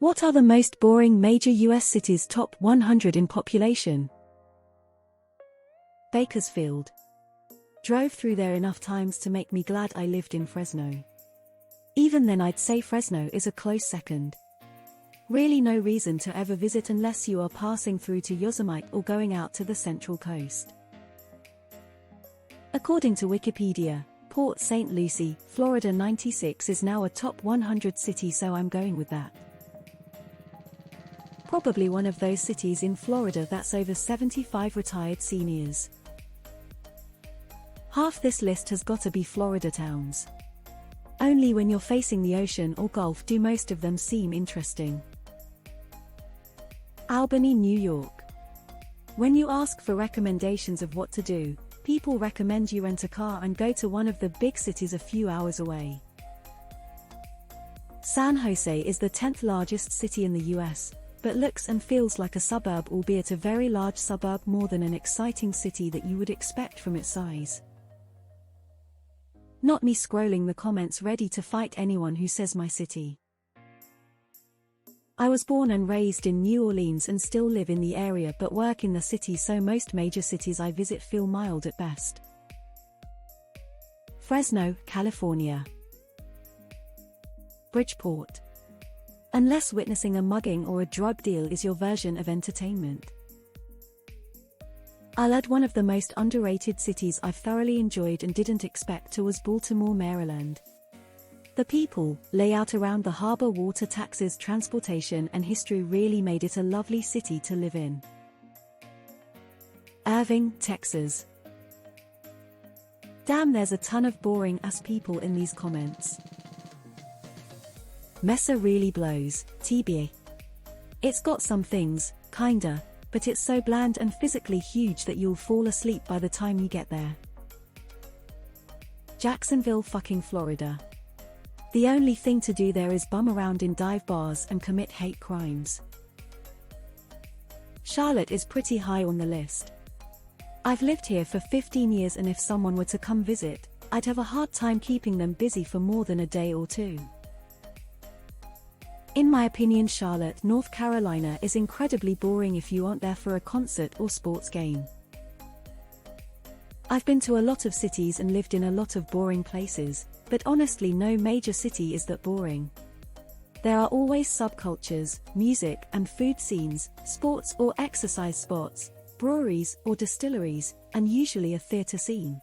What are the most boring major US cities? Top 100 in population. Bakersfield. Drove through there enough times to make me glad I lived in Fresno. Even then I'd say Fresno is a close second. Really no reason to ever visit unless you are passing through to Yosemite or going out to the Central Coast. According to Wikipedia, Port St. Lucie, Florida 96 is now a top 100 city, so I'm going with that. Probably one of those cities in Florida that's over 75 retired seniors. Half this list has got to be Florida towns. Only when you're facing the ocean or Gulf do most of them seem interesting. Albany, New York. When you ask for recommendations of what to do, people recommend you rent a car and go to one of the big cities a few hours away. San Jose is the 10th largest city in the US, but looks and feels like a suburb, albeit a very large suburb, more than an exciting city that you would expect from its size. Not me scrolling the comments ready to fight anyone who says my city. I was born and raised in New Orleans and still live in the area but work in the city, so most major cities I visit feel mild at best. Fresno, California. Bridgeport. Unless witnessing a mugging or a drug deal is your version of entertainment. I'll add one of the most underrated cities I've thoroughly enjoyed and didn't expect to was Baltimore, Maryland. The people, layout around the harbor, water, taxes, transportation and history really made it a lovely city to live in. Irving, Texas. Damn, there's a ton of boring-ass people in these comments. Mesa really blows, TBA. It's got some things, kinda, but it's so bland and physically huge that you'll fall asleep by the time you get there. Jacksonville, fucking Florida. The only thing to do there is bum around in dive bars and commit hate crimes. Charlotte is pretty high on the list. I've lived here for 15 years and if someone were to come visit, I'd have a hard time keeping them busy for more than a day or two. In my opinion, Charlotte, North Carolina is incredibly boring if you aren't there for a concert or sports game. I've been to a lot of cities and lived in a lot of boring places, but honestly no major city is that boring. There are always subcultures, music and food scenes, sports or exercise spots, breweries or distilleries, and usually a theater scene.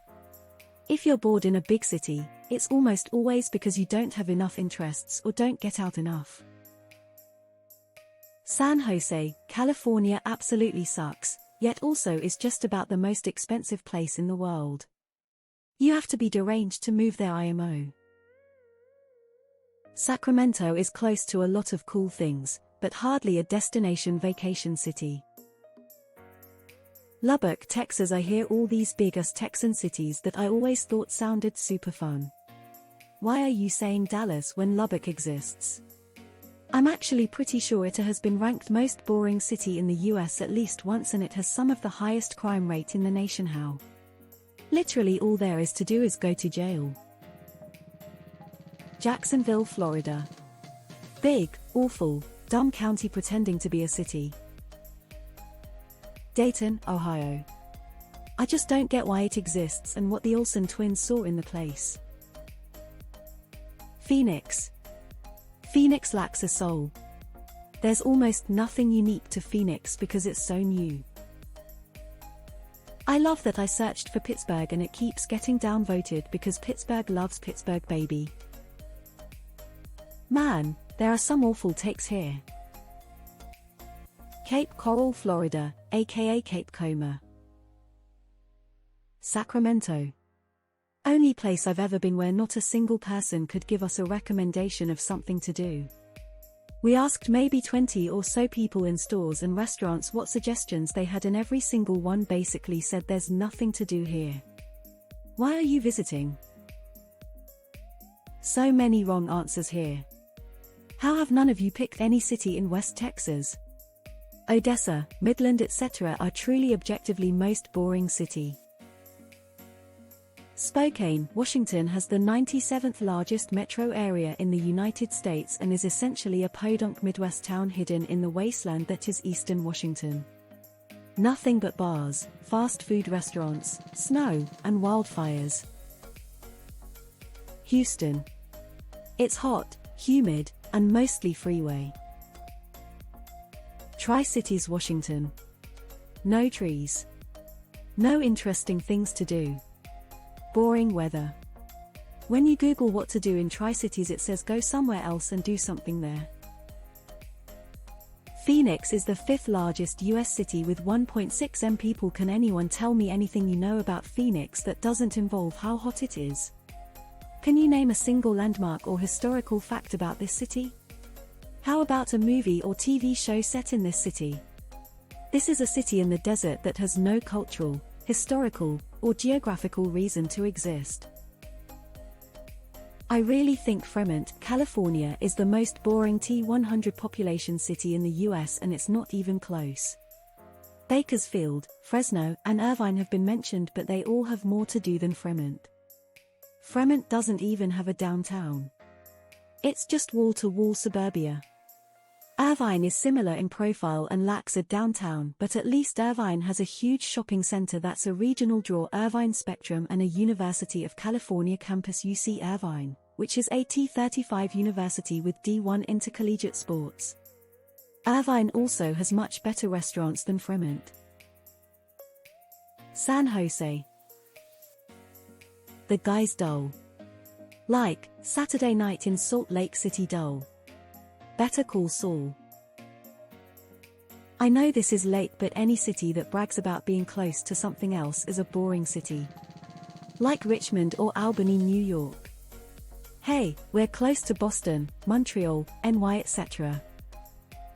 If you're bored in a big city, it's almost always because you don't have enough interests or don't get out enough. San Jose, California absolutely sucks, yet also is just about the most expensive place in the world. You have to be deranged to move there, IMO. Sacramento is close to a lot of cool things, but hardly a destination vacation city. Lubbock, Texas. I hear all these big-ass Texan cities that I always thought sounded super fun. Why are you saying Dallas when Lubbock exists? I'm actually pretty sure it has been ranked most boring city in the US at least once, and it has some of the highest crime rate in the nation. How? Literally all there is to do is go to jail. Jacksonville, Florida. Big, awful, dumb county pretending to be a city. Dayton, Ohio. I just don't get why it exists and what the Olsen twins saw in the place. Phoenix. Phoenix lacks a soul. There's almost nothing unique to Phoenix because it's so new. I love that I searched for Pittsburgh and it keeps getting downvoted because Pittsburgh loves Pittsburgh, baby. Man, there are some awful takes here. Cape Coral, Florida, aka Cape Coma. Sacramento. Only place I've ever been where not a single person could give us a recommendation of something to do. We asked maybe 20 or so people in stores and restaurants what suggestions they had, and every single one basically said there's nothing to do here. Why are you visiting? So many wrong answers here. How have none of you picked any city in West Texas? Odessa, Midland, etc. are truly objectively most boring city. Spokane, Washington has the 97th largest metro area in the United States and is essentially a podunk Midwest town hidden in the wasteland that is eastern Washington. Nothing but bars, fast food restaurants, snow, and wildfires. Houston. It's hot, humid, and mostly freeway. Tri-Cities, Washington. No trees. No interesting things to do. Boring weather. When you Google what to do in Tri-Cities, it says go somewhere else and do something there. Phoenix is the 5th largest US city with 1.6 million people. Can anyone tell me anything you know about Phoenix that doesn't involve how hot it is? Can you name a single landmark or historical fact about this city? How about a movie or TV show set in this city? This is a city in the desert that has no cultural, historical, or geographical reason to exist. I really think Fremont, California is the most boring T100 population city in the US, and it's not even close. Bakersfield, Fresno, and Irvine have been mentioned, but they all have more to do than Fremont. Fremont doesn't even have a downtown. It's just wall-to-wall suburbia. Irvine is similar in profile and lacks a downtown, but at least Irvine has a huge shopping center that's a regional draw, Irvine Spectrum, and a University of California campus, UC Irvine, which is a T35 university with D1 intercollegiate sports. Irvine also has much better restaurants than Fremont. San Jose. The guy's dull. Like Saturday Night in Salt Lake City dull. Better Call Saul. I know this is late, but any city that brags about being close to something else is a boring city. Like Richmond or Albany, New York. Hey, we're close to Boston, Montreal, NY, etc.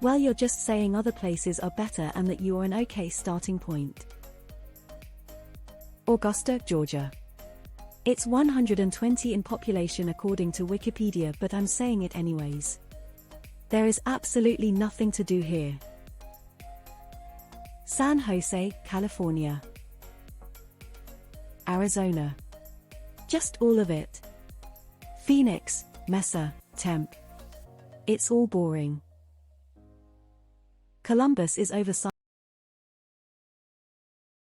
Well, you're just saying other places are better and that you're an okay starting point. Augusta, Georgia. It's 120 in population according to Wikipedia, but I'm saying it anyways. There is absolutely nothing to do here. San Jose, California. Arizona. Just all of it. Phoenix, Mesa, Temp. It's all boring. Columbus is oversized.